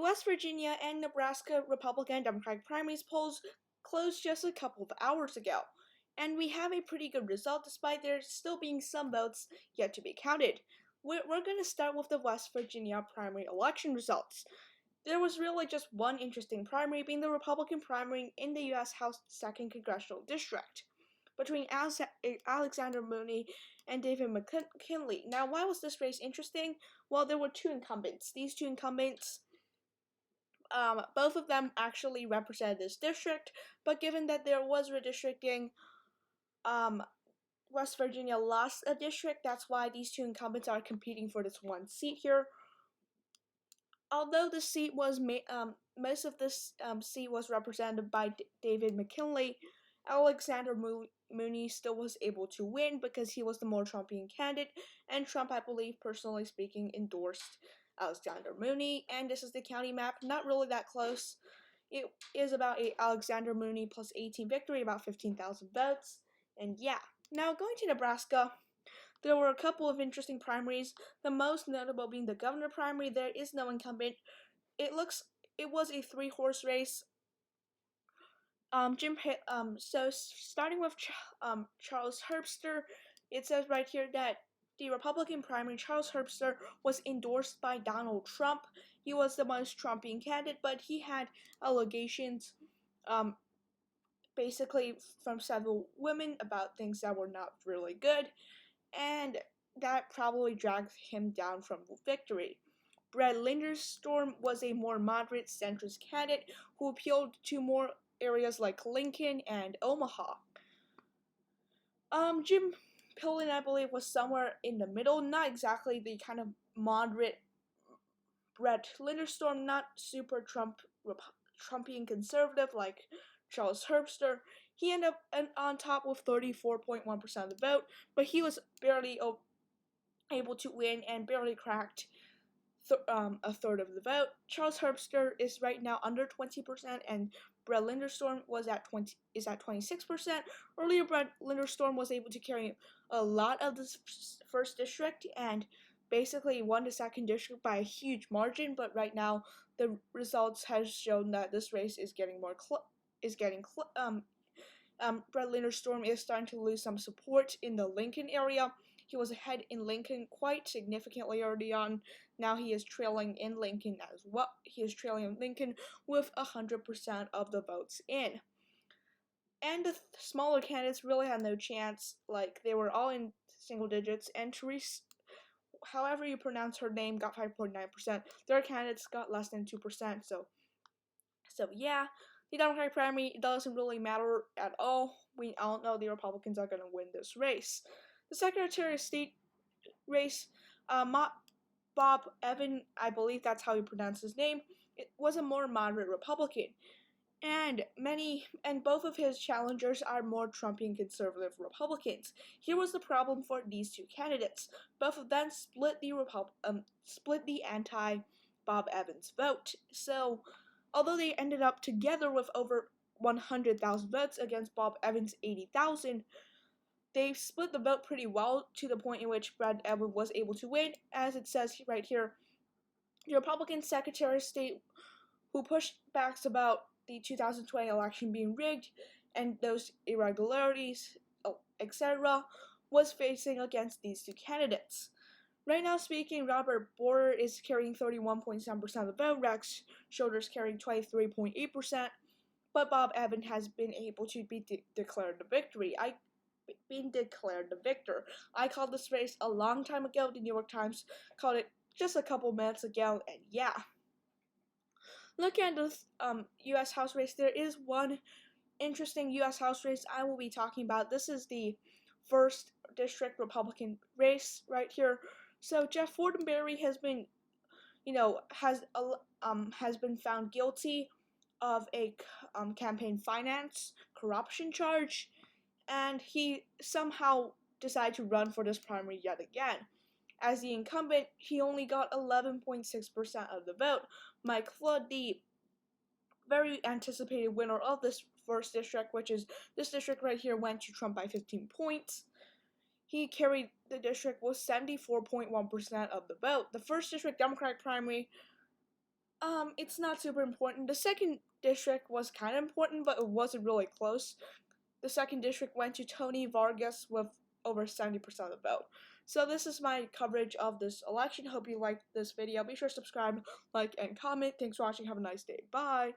West Virginia and Nebraska Republican and Democratic primaries polls closed just a couple of hours ago, and we have a pretty good result despite there still being some votes yet to be counted. We're going to start with the West Virginia primary election results. There was really just one interesting primary, being the Republican primary in the U.S. House 2nd Congressional District between Alexander Mooney and David McKinley. Now, why was this race interesting? Well, there were two incumbents. These two incumbents, both of them actually represented this district, but given that there was redistricting, West Virginia lost a district. That's why these two incumbents are competing for this one seat here. Although the seat was most of this seat was represented by David McKinley, Alexander Mooney still was able to win because he was the more Trumpian candidate, and Trump, I believe, personally speaking, endorsed Alexander Mooney. And this is the county map, not really that close. It is about a Alexander Mooney plus 18 victory, about 15,000 votes. And yeah, now going to Nebraska. There were a couple of interesting primaries, the most notable being the governor primary. There is no incumbent. It was a 3-horse race. So starting with Charles Herbster, it says right here that the Republican primary, Charles Herbster, was endorsed by Donald Trump. He was the most Trumpian candidate, but he had allegations, basically from several women about things that were not really good, and that probably dragged him down from victory. Brad Linderstorm was a more moderate centrist candidate who appealed to more areas like Lincoln and Omaha. Jim Pillen, I believe, was somewhere in the middle, not exactly the kind of moderate Brad Linderstorm, not super Trumpian conservative like Charles Herbster. He ended up on top with 34.1% of the vote, but he was barely able to win and barely cracked a third of the vote. Charles Herbster is right now under 20%, and Brad Linderstorm is at 26%. Earlier, Brad Linderstorm was able to carry a lot of the first district and basically won the second district by a huge margin. But right now, the results has shown that this race is getting Brad Linderstorm is starting to lose some support in the Lincoln area. He was ahead in Lincoln quite significantly early on. Now he is trailing in Lincoln as well. He is trailing in Lincoln with 100% of the votes in. And the smaller candidates really had no chance. Like, they were all in single digits. And Therese, however you pronounce her name, got 5.9%. Their candidates got less than 2%. So yeah. The Democratic primary doesn't really matter at all. We all know the Republicans are going to win this race. The Secretary of State race, Bob Evans, I believe that's how you pronounce his name, it was a more moderate Republican. And both of his challengers are more Trumpian conservative Republicans. Here was the problem for these two candidates. Both of them split the anti-Bob Evans vote. So, although they ended up together with over 100,000 votes against Bob Evans' 80,000, they split the vote pretty well to the point in which Brad Evans was able to win. As it says right here, the Republican Secretary of State, who pushed back about the 2020 election being rigged and those irregularities, etc., was facing against these two candidates. Right now speaking, Robert Borer is carrying 31.7% of the vote, Rex Schroeder's carrying 23.8%, but Bob Evans has been able to be declared the victory. I called this race a long time ago. The New York Times called it just a couple minutes ago, and yeah. Looking at this U.S. House race, there is one interesting U.S. House race I will be talking about. This is the 1st District Republican race right here. So Jeff Fortenberry has been, has been found guilty of a campaign finance corruption charge, and he somehow decided to run for this primary yet again. As the incumbent, he only got 11.6% of the vote. Mike Flood, the very anticipated winner of this 1st district, which is this district right here, went to Trump by 15 points. He carried the district with 74.1% of the vote. The 1st district Democratic primary It's not super important. The second district was kind of important, but it wasn't really close. The second district went to Tony Vargas with over 70% of the vote. So this is my coverage of this election. Hope you liked this video. Be sure to subscribe, like, and comment. Thanks for watching. Have a nice day. Bye.